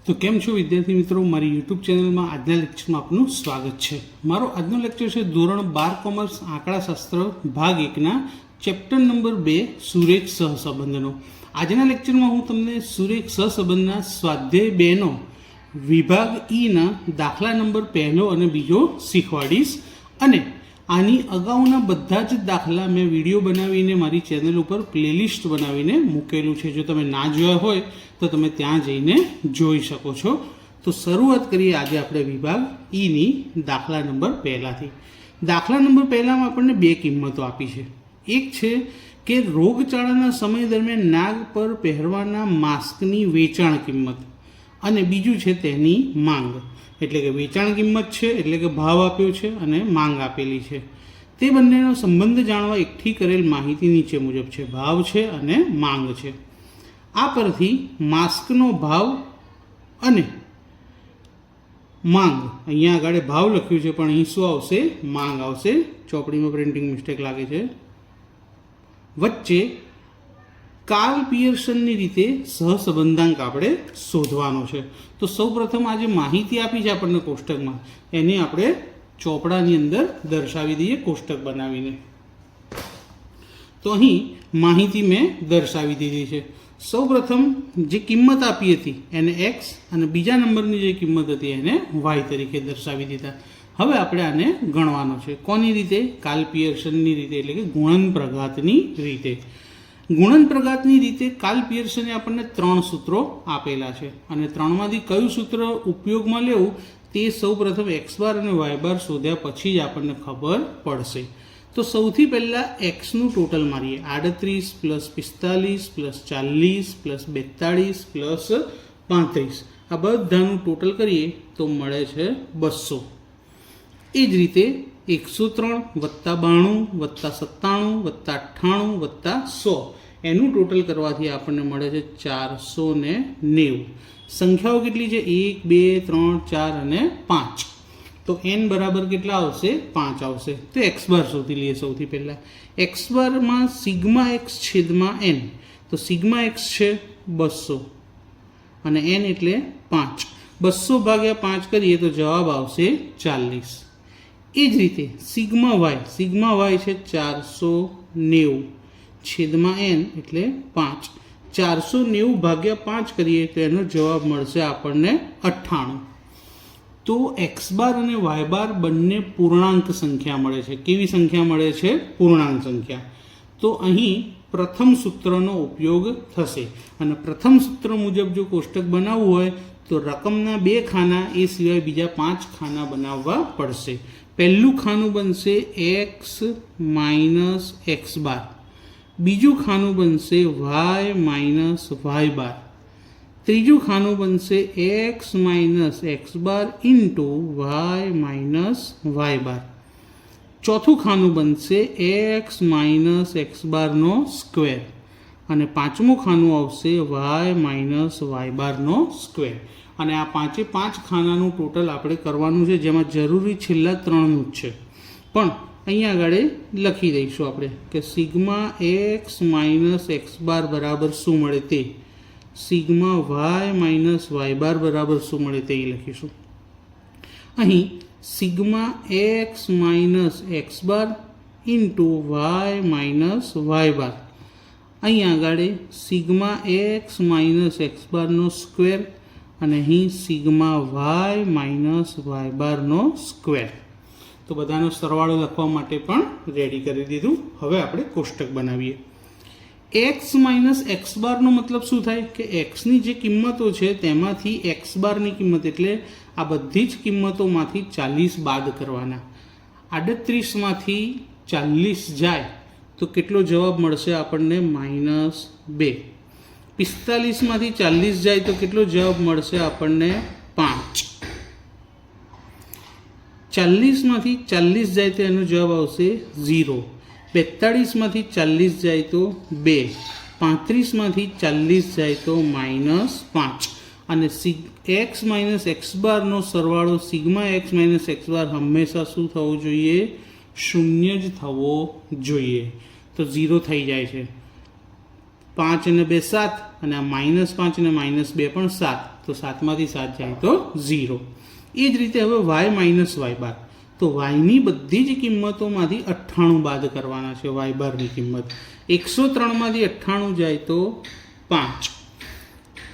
તો કેમ છો વિદ્યાર્થી મિત્રો, મારી યુટ્યુબ ચેનલમાં આજના લેક્ચરમાં આપનું સ્વાગત છે। મારો આજનો લેક્ચર છે ધોરણ 12 કોમર્સ આંકડાશાસ્ત્ર ભાગ 1ના ચેપ્ટર નંબર 2 સુરેખ સહસંબંધનો। આજના લેક્ચરમાં હું તમને સુરેખ સહસંબંધના સ્વાધ્યાય 2નો વિભાગ ઈના દાખલા નંબર 1 અને 2 શીખવાડીશ અને આની અગાઉના બધા જ દાખલા મેં વિડીયો બનાવીને મારી ચેનલ ઉપર પ્લેલિસ્ટ બનાવીને મૂકેલું છે। જો તમે ના જોયા હોય તો તમે ત્યાં જઈને જોઈ શકો છો। તો શરૂઆત કરીએ આજે આપણે વિભાગ ઈની દાખલા નંબર 1થી। દાખલા નંબર 1માં આપણને બે કિંમતો આપી છે। એક છે કે રોગચાળાના સમય દરમિયાન નાક પર પહેરવાના માસ્કની વેચાણ કિંમત અને બીજું છે તેની માંગ। એટલે કે વેચાણ કિંમત છે એટલે કે ભાવ આપ્યો છે અને માંગ આપેલી છે। તે બંનેનો સંબંધ જાણવા એકઠી કરેલ માહિતી નીચે મુજબ છે। ભાવ છે અને માંગ છે। આ પરથી માસ્કનો ભાવ અને માંગ, અહીંયા આગળ ભાવ લખ્યું છે પણ અહીં શું આવશે? માંગ આવશે। ચોપડીમાં પ્રિન્ટિંગ મિસ્ટેક લાગે છે। વચ્ચે કાર્લ પિયર્સનની રીતે સહસંબંધાંક આપણે શોધવાનો છે। તો સૌપ્રથમ આ જે માહિતી આપી છે આપણને કોષ્ટકમાં, એને આપણે ચોપડાની અંદર દર્શાવી દઈએ કોષ્ટક બનાવીને। તો અહીં માહિતી મેં દર્શાવી દીધી છે। સૌપ્રથમ જે કિંમત આપી હતી એને એક્સ અને બીજા નંબરની જે કિંમત હતી એને વાય તરીકે દર્શાવી દીધા। હવે આપણે આને ગણવાનો છે। કોની રીતે? કાર્લ પિયર્સનની રીતે, એટલે કે ગુણન પ્રઘાતની રીતે। ગુણન પ્રઘાતની રીતે કાર્લ પિયર્સને આપણને 3 સૂત્રો આપેલા છે અને 3માંથી કયું સૂત્ર ઉપયોગમાં લેવું તે સૌપ્રથમ એક્સ બાર અને વાય બાર શોધ્યા પછી જ આપણને ખબર પડશે। તો સૌથી પહેલાં એક્સનું ટોટલ મારીએ। 38 + 45 + 40 + 42 + 35 આ બધાનું ટોટલ કરીએ તો મળે છે 200। એ જ રીતે 103 + 92 + 97 + 98 + 100 એનું ટોટલ કરવાથી આપણને મળે છે 490। સંખ્યાઓ કેટલી છે? 1 2 3 4 અને 5। તો n બરાબર કેટલા આવશે? 5 આવશે। તો એક્સ બાર શોધી લઈએ સૌથી પહેલાં। એક્સ બારમાં સિગ્મા એક્સ છેદમાં n, તો સિગ્મા એક્સ છે 200 અને n એટલે 5। 200 ભાગ્યા 5 કરીએ તો જવાબ આવશે 40। એ જ રીતે સિગ્મા વાય છે 490 છેદમાં n એટલે 5। 490 ભાગ્યા 5 કરીએ તો એનો જવાબ મળશે આપણને 98। તો એક્સ બાર અને વાય બાર બંને પૂર્ણાંક સંખ્યા મળે છે। કેવી સંખ્યા મળે છે? પૂર્ણાંક સંખ્યા। તો અહીં પ્રથમ સૂત્રનો ઉપયોગ થશે અને પ્રથમ સૂત્ર મુજબ જો કોષ્ટક બનાવવું હોય તો રકમના 2 ખાના એ સિવાય બીજા 5 ખાના બનાવવા પડશે। પહેલું ખાનું બનશે એક્સ માઇનસ એક્સ બાર, બીજું ખાનું બનશે વાય માઇનસ વાય બાર, ત્રીજું ખાનું બનશે x minus x bar into y minus y bar, ચોથું ખાનું બનશે એક્સ માઇનસ એક્સ બારનો સ્ક્વેર અને પાંચમું ખાનું આવશે વાય માઇનસ વાય બારનો સ્ક્વેર। અને આ 5 ખાનાનું ટોટલ આપણે કરવાનું છે, જેમાં જરૂરી છેલ્લા 3નું જ છે પણ અહીંયા આગળ લખી દઈશું આપણે કે sigma x minus x bar બરાબર શું મળે તે, sigma y minus y bar બરાબર શું મળે તે લખીશું। અહીં sigma x minus x bar into y minus y bar, અહીંયા આગળ સિગ્મા એક્સ માઇનસ એક્સ બારનો સ્ક્વેર અને અહીં સિગ્મા વાય માઇનસ વાય બારનો સ્ક્વેર। તો બધાનો સરવાળો લખવા માટે પણ રેડી કરી દીધું। હવે આપણે કોષ્ટક બનાવીએ। એક્સ માઇનસ એક્સ બારનો મતલબ શું થાય કે એક્સની જે કિંમતો છે તેમાંથી એક્સ બારની કિંમત એટલે આ બધી જ કિંમતોમાંથી 40 બાદ કરવાના। 38માંથી 40 જાય તો કેટલો જવાબ મળશે આપણને? -2। 45માંથી 40 જાય તો કેટલો જવાબ મળશે આપણને? 5। 40માંથી 40 જાય તો એનો જવાબ આવશે 0। 42માંથી 40 જાય તો 2। 35માંથી 40 જાય તો -5 અને એક્સ માઇનસ એક્સ બારનો સરવાળો સિગ્મા એક્સ માઇનસ એક્સ બાર હંમેશા શું થવો જોઈએ? 0 જ થવો જોઈએ। તો 0 થઈ જાય છે। 5 અને 2 7 અને -5 અને -2 પણ 7, તો 7માંથી 7 જાય તો 0. એ જ રીતે હવે y માઇનસ વાય બાર, તો વાયની બધી જ કિંમતોમાંથી 98 બાદ કરવાના છે. વાય બારની કિંમત 103માંથી 98 જાય તો 5,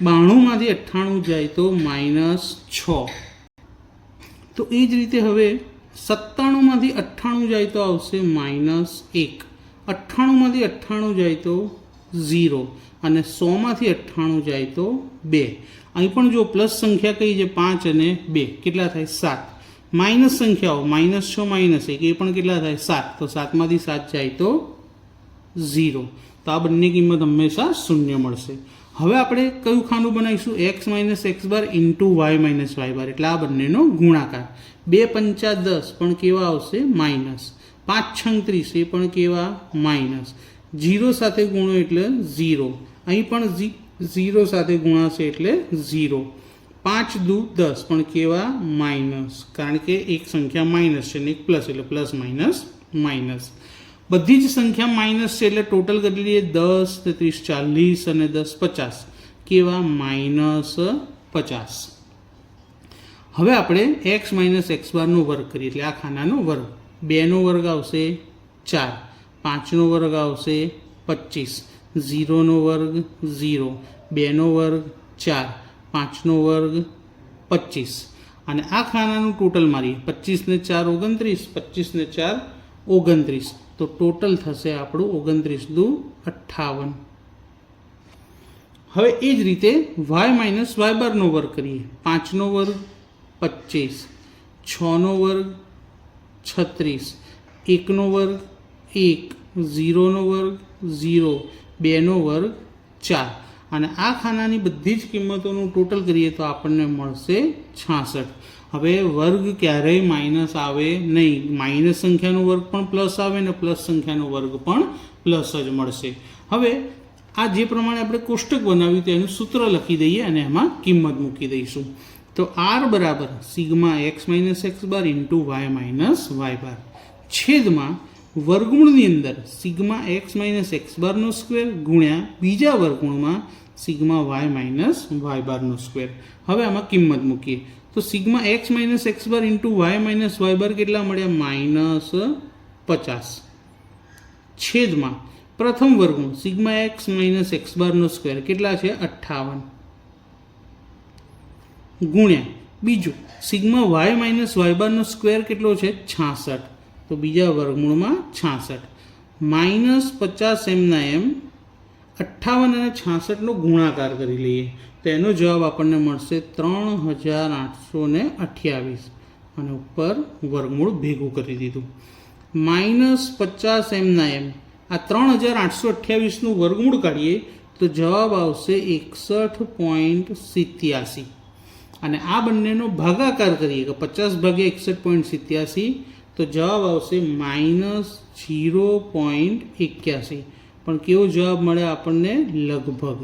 92માંથી 98 જાય તો -6. તો એ જ રીતે હવે 97માંથી 98 જાય તો આવશે -1, 98માંથી 98 જાય તો 0 અને 100માંથી 98 જાય તો 2. અહીં પણ જો પ્લસ સંખ્યા કઈ છે 5 અને 2 કેટલા થાય 7. માઇનસ સંખ્યાઓ -6 -1 એ પણ કેટલા થાય 7. તો 7માંથી 7 જાય તો 0. તો આ બંને કિંમત હંમેશા શૂન્ય મળશે. હવે આપણે કયું ખાનું બનાવીશું? x minus x bar into y minus y bar, એટલે આ બંનેનો ગુણાકાર. 2 પંચા 10 પણ કેવા આવશે માઇનસ, 5 છંગ 30 એ પણ કેવા માઇનસ, 0 સાથે ગુણો એટલે 0, અહીં પણ 0 સાથે ગુણાશે એટલે 0, 5 દુ 10 પણ કેવા માઇનસ, કારણ કે એક સંખ્યા માઇનસ છે ને એક પ્લસ એટલે પ્લસ માઇનસ માઇનસ. બધી જ સંખ્યા માઇનસ છે એટલે ટોટલ કરી લઈએ 10, 30, 40 અને 10, 50 કેવા -50. હવે આપણે x માઇનસ એક્સ બારનો વર્ગ કરીએ એટલે આ ખાનાનો વર્ગ. 2નો વર્ગ આવશે 4, 5નો વર્ગ આવશે 25, 0નો વર્ગ 0, 2નો વર્ગ 4, 5નો વર્ગ 25 અને આ ખાનાનું ટોટલ મારીએ. 25 ને 4 29, 25 ને 4 29, તો ટોટલ થશે આપણું 29 દુ 58. હવે એ જ રીતે y માઇનસ વાય બારનો વર્ગ કરીએ. 5નો વર્ગ 25, 6નો વર્ગ 36, 1નો વર્ગ 1, 0નો વર્ગ 0, 2નો વર્ગ 4 અને આ ખાનાની બધી જ કિંમતોનું ટોટલ કરીએ તો આપણને મળશે 66. હવે વર્ગ ક્યારેય માઇનસ આવે નહીં. માઇનસ સંખ્યાનો વર્ગ પણ પ્લસ આવે ને પ્લસ સંખ્યાનો વર્ગ પણ પ્લસ જ મળશે. હવે આ જે પ્રમાણે આપણે કોષ્ટક બનાવ્યું તેનું સૂત્ર લખી દઈએ અને એમાં કિંમત મૂકી દઈશું. તો r બરાબર sigma x minus x bar into y minus y bar છેદમાં વર્ગમૂળની અંદર સિગ્મા એક્સ માઇનસ એક્સ બારનો સ્ક્વેર ગુણ્યા બીજા વર્ગમૂળમાં સિગ્મા વાય માઇનસ વાય બારનો સ્ક્વેર. હવે આમાં કિંમત મૂકીએ તો sigma x minus x bar into y minus y bar કેટલા મળ્યા? -50 છેદમાં પ્રથમ વર્ગમૂળ સિગ્મા એક્સ માઇનસ એક્સ બારનો સ્ક્વેર કેટલા છે? 58 ગુણ્યા બીજું સિગ્મા વાય માઇનસ વાય બારનો સ્ક્વેર કેટલો છે? 66, તો બીજા વર્ગમૂળમાં 66 -50 એમના એમ 58 અને 66નો ગુણાકાર કરી લઈએ તો એનો જવાબ આપણને મળશે 3828 અને ઉપર વર્ગમૂળ ભેગું કરી દીધું. -50 એમના એમ આ 3828નું વર્ગમૂળ કાઢીએ તો જવાબ આવશે 61.87 અને આ બંનેનો ભાગાકાર કરીએ કે 50 ભાગ્યા 61.87 તો જવાબ આવશે -0.81. પણ કેવો જવાબ મળે આપણને? લગભગ.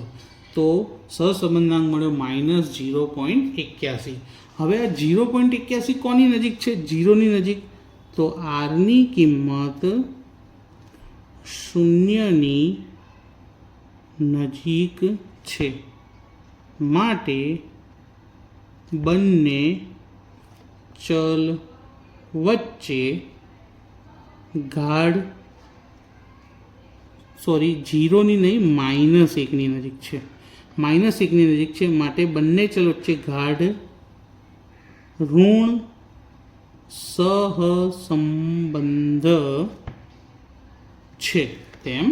તો સહસંબંધાંક મળ્યો -0.81. હવે આ 0.81 કોની નજીક છે? 0ની નજીક. તો આરની કિંમત 0ની નજીક છે માટે બંને ચલ વચ્ચે ગાઢ 0ની નહીં -1ની નજીક છે. -1ની નજીક છે માટે બંને ચલ વચ્ચે ગાઢ ઋણ સહસંબંધ છે તેમ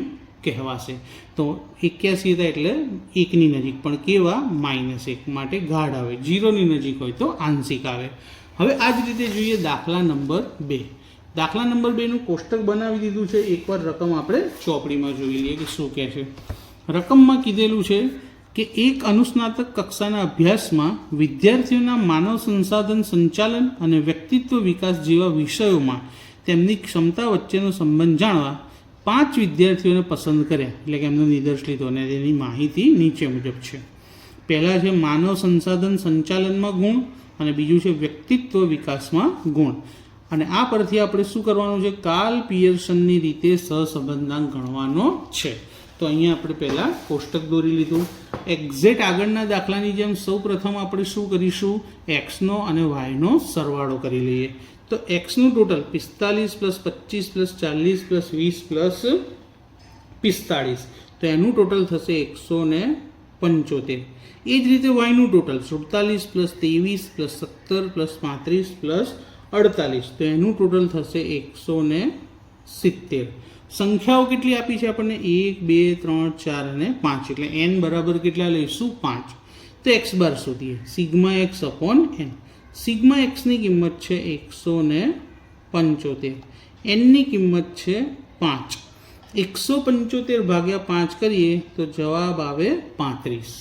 કહેવાશે. તો 81 હતા એટલે 1ની નજીક પણ કેવા? -1 માટે ગાઢ આવે. 0ની નજીક હોય તો આંશિક આવે. હવે આ જ રીતે જોઈએ દાખલા નંબર 2. દાખલા નંબર 2નું કોષ્ટક બનાવી દીધું છે. એકવાર રકમ આપણે ચોપડીમાં જોઈ લઈએ કે શું કહે છે. રકમમાં કીધેલું છે કે એક અનુસ્નાતક કક્ષાના અભ્યાસમાં વિદ્યાર્થીઓના માનવ સંસાધન સંચાલન અને વ્યક્તિત્વ વિકાસ જેવા વિષયોમાં તેમની ક્ષમતા વચ્ચેનો સંબંધ જાણવા 5 વિદ્યાર્થીઓને પસંદ કર્યા, એટલે કે એમનો નિર્દેશ લીધો અને તેની માહિતી નીચે મુજબ છે. પહેલા છે માનવ સંસાધન સંચાલનમાં ગુણ અને બીજું છે વ્યક્તિત્વ વિકાસમાં ગુણ. અને આ પરથી આપણે શું કરવાનું છે? કાર્લ પિયર્સનની રીતે સહસંબંધાંક ગણવાનો છે. તો અહીંયા આપણે પહેલાં કોષ્ટક દોરી લીધું. એક્ઝેક્ટ આગળના દાખલાની જેમ સૌ પ્રથમ આપણે શું કરીશું, એક્સનો અને વાયનો સરવાળો કરી લઈએ. તો એક્સનું ટોટલ 45 + 25 + 40 + 20 + 45, તો એનું ટોટલ થશે 175. એ જ રીતે વાયનું ટોટલ 47 + 23 + 17 + 35 + 48, તો એનું ટોટલ થશે 170. સંખ્યાઓ કેટલી આપી છે આપણને? 1 2 3 4 અને 5, એટલે n બરાબર કેટલા લઈશું? 5. તો x બાર શોધીએ. Sigma x upon n. Sigma એક્સની કિંમત છે 175, એનની કિંમત છે 5. 175 ભાગ્યા 5 કરીએ તો જવાબ આવે 35.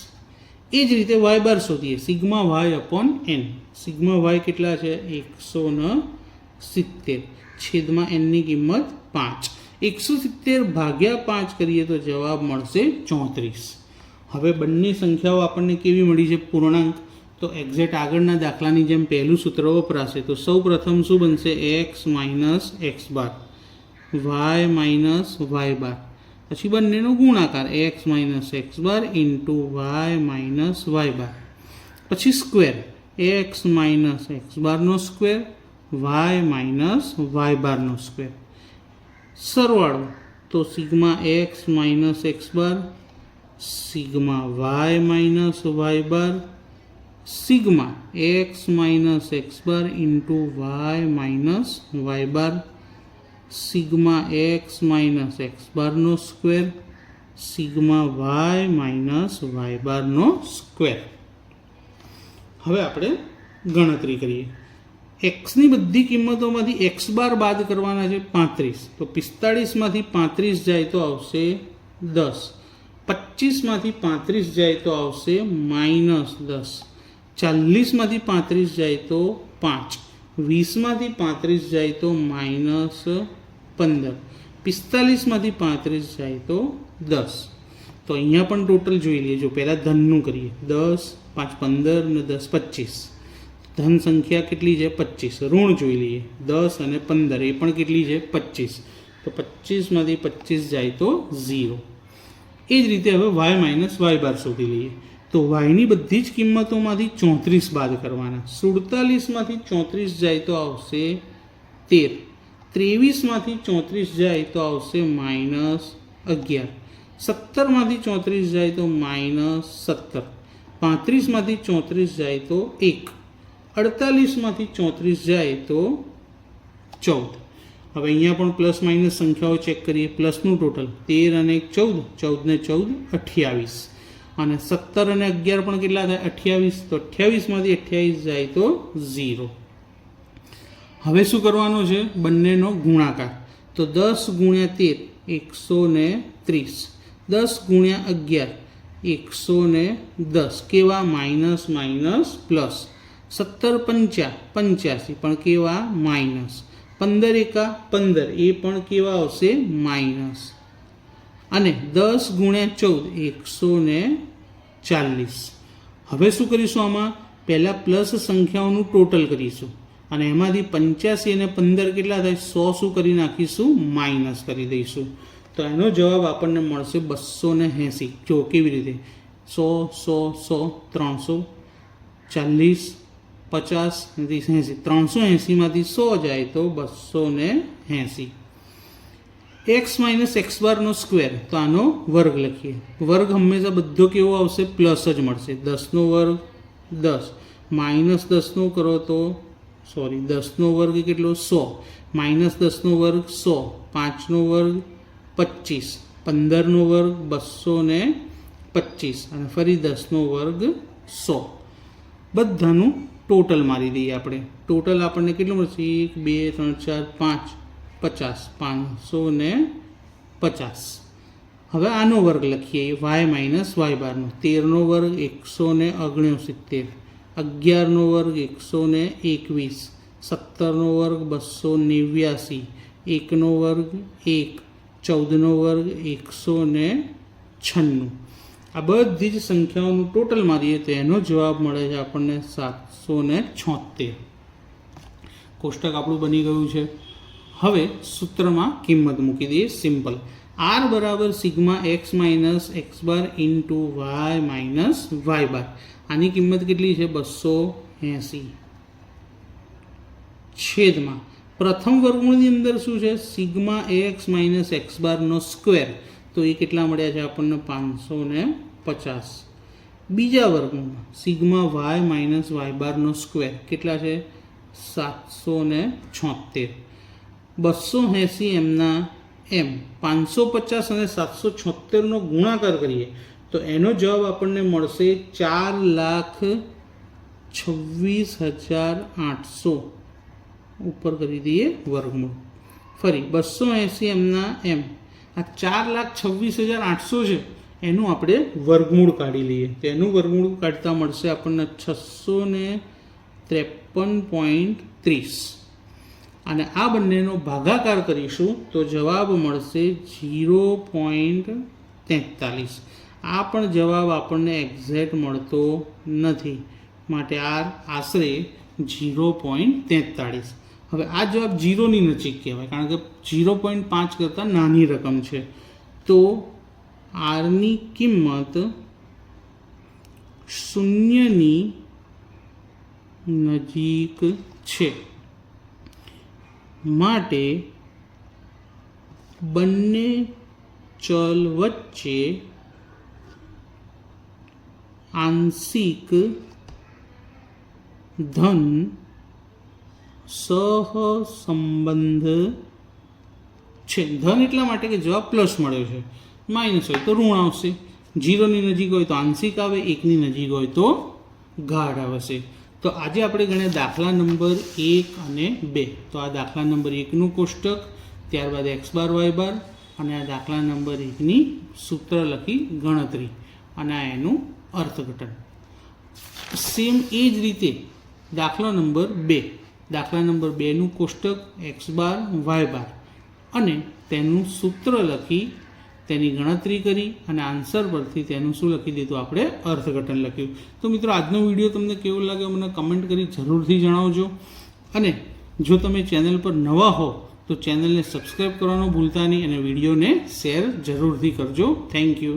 એ જ રીતે વાય બાર શોધીએ. Sigma y upon n. Sigma y કેટલા છે? 170, છેદમાં એનની કિંમત 5. 170 ભાગ્યા 5 કરીએ તો જવાબ મળશે 34. હવે બંને સંખ્યાઓ આપણને કેવી મળી છે? પૂર્ણાંક. તો એક્ઝેક્ટ આગળના દાખલાની જેમ પહેલું સૂત્ર વપરાશે. તો સૌ પ્રથમ શું બનશે? x minus x bar, y minus y bar, પછી બંનેનો ગુણાકાર x minus x bar into y minus y bar, પછી સ્ક્વેર x માઇનસ એક્સ બારનો સ્ક્વેર, વાય માઇનસ વાય બારનો સ્ક્વેર, સરવાળો. તો sigma x minus x bar, sigma y minus y bar, sigma x minus x bar into y minus y bar, sigma x minus x બારનો square, sigma y minus y બારનો square. હવે આપણે ગણતરી કરીએ. એક્સની બધી કિંમતોમાંથી x bar બાદ કરવાના છે 35. તો 45માંથી 35 જાય તો આવશે 10. 25માંથી 35 જાય તો આવશે -10. 40માંથી 35 જાય તો 5. 20માંથી 35 જાય તો -15. 45માંથી 35 જાય તો 10. તો અહીંયા પણ ટોટલ જોઈ લઈએ. જો પહેલાં ધનનું કરીએ. 10 5 15 અને 10 25. ધન સંખ્યા કેટલી છે? 25. ઋણ જોઈ લઈએ. 10 અને 15, એ પણ કેટલી છે? 25. તો 25માંથી 25 જાય તો 0. એ જ રીતે હવે વાય માઇનસ વાય બાર શોધી લઈએ. તો વાયની બધી જ કિંમતોમાંથી 34 બાદ કરવાના. 47માંથી 34 જાય તો આવશે 13. 23માંથી 34 જાય તો આવશે -11. 17માંથી 34 જાય તો -17. 35માંથી 34 જાય તો 1. 48માંથી 34 જાય તો 14. હવે અહીંયા પણ પ્લસ માઇનસ સંખ્યાઓ ચેક કરીએ. પ્લસનું ટોટલ 13 અને 1 14, 14 ને 14 28, અને 17 અને 11 પણ કેટલા થાય? 28. તો 28માંથી 28 જાય તો 0. હવે શું કરવાનું છે? બંનેનો ગુણાકાર. તો 10 ગુણ્યા 13 130, 10 ગુણ્યા 11 110. કેવા? Minus minus plus. 17 પંચા 85, પણ કેવા? માઇનસ. 15 એકા 15, એ પણ કેવા આવશે? માઇનસ. અને 10 ગુણ્યા 14 140. હવે શું કરીશું? આમાં પહેલાં પ્લસ સંખ્યાઓનું ટોટલ કરીશું, અને એમાંથી 85 અને 15 કેટલા થાય? 100 શું કરી નાખીશું? માઇનસ કરી દઈશું. તો એનો જવાબ આપણને મળશે 280. જો કેવી રીતે? 100 100 100 340 50 80. 380માંથી 100 જાય તો 280. એક્સ માઇનસ એક્સ બારનો સ્ક્વેર, તો આનો વર્ગ લખીએ. વર્ગ હંમેશા બધો કેવો આવશે? પ્લસ જ મળશે. 10નો વર્ગ 10, -10નો કરો તો 10નો વર્ગ કેટલો? 100. -10નો વર્ગ 100, 5નો વર્ગ 25, 15નો વર્ગ 225, અને ફરી 10નો વર્ગ 100. બધાનું ટોટલ મારી દઈએ આપણે. ટોટલ આપણને કેટલું મળશે? 1 2 3 4 5 50, 550. હવે આનો વર્ગ લખીએ. વાય માઇનસ વાય બારનો. 13નો વર્ગ 169, 11નો વર્ગ 121, 17નો વર્ગ 289, 1નો વર્ગ 1, 14નો વર્ગ 196. આ બધી જ સંખ્યાઓનું ટોટલ મારીએ તો એનો જવાબ મળે છે આપણને 776. કોષ્ટક આપણું બની ગયું છે. હવે સૂત્રમાં કિંમત મૂકી દઈએ. સિમ્પલ. આર બરાબર sigma x minus x bar into y minus y bar. આની કિંમત કેટલી છે? 280 છેદમાં પ્રથમ વર્ગમૂળની અંદર શું છે? સિગ્મા એક્સ માઇનસ એક્સ બારનો સ્ક્વેર, તો એ કેટલા મળ્યા છે આપણને? 550. બીજા વર્ગમૂળમાં સિગ્મા વાય માઇનસ વાય બારનો સ્ક્વેર કેટલા છે? 776. 280 એમના એમ 550 અને 776નો ગુણાકાર કરીએ તો એનો જવાબ આપણને મળશે 4,26,800. ઉપર કરી દઈએ વર્ગમૂળ. ફરી 280 એમના એમ આ 4,26,800 છે, એનું આપણે વર્ગમૂળ કાઢી લઈએ તો એનું વર્ગમૂળ કાઢતા મળશે આપણને 653.30. અને આ બંનેનો ભાગાકાર કરીશું તો જવાબ મળશે 0.43. આ પણ જવાબ આપણને એક્ઝેક્ટ મળતો નથી, માટે આ આશરે 0.43. હવે આ જવાબ 0ની નજીક કહેવાય, કારણ કે 0.5 કરતાં નાની રકમ છે. તો આરની કિંમત 0ની નજીક છે, માટે બંને ચલ વચ્ચે આંશિક ધન સહસંબંધ છે. ધન એટલા માટે કે જવાબ પ્લસ મળ્યો છે, માઇનસ હોય તો ઋણ આવશે. 0ની નજીક હોય તો આંશિક આવે, 1ની નજીક હોય તો ગાઢ આવશે. તો આજે આપણે ગણ્યા દાખલા નંબર 1 અને 2. તો આ દાખલા નંબર 1નું કોષ્ટક, ત્યારબાદ એક્સ બાર વાય બાર, અને આ દાખલા નંબર 1ની સૂત્ર લખી ગણતરી, અને આ એનું અર્થઘટન. સેમ એ જ રીતે દાખલા નંબર 2. દાખલા નંબર 2નું કોષ્ટક, એક્સ બાર વાય બાર, અને તેનું સૂત્ર લખી તેની ગણતરી કરી અને આન્સર પરથી તેનું શું લખી દીધું? આપણે અર્થઘટન લખ્યું. તો મિત્રો, આજનો વિડીયો તમને કેવો લાગ્યો મને કમેન્ટ કરી જરૂરથી જણાવજો. અને જો તમે ચેનલ પર નવા હો તો ચેનલને સબસ્ક્રાઈબ કરવાનું ભૂલતા નહીં, અને વિડીયોને શેર જરૂરથી કરજો. Thank you.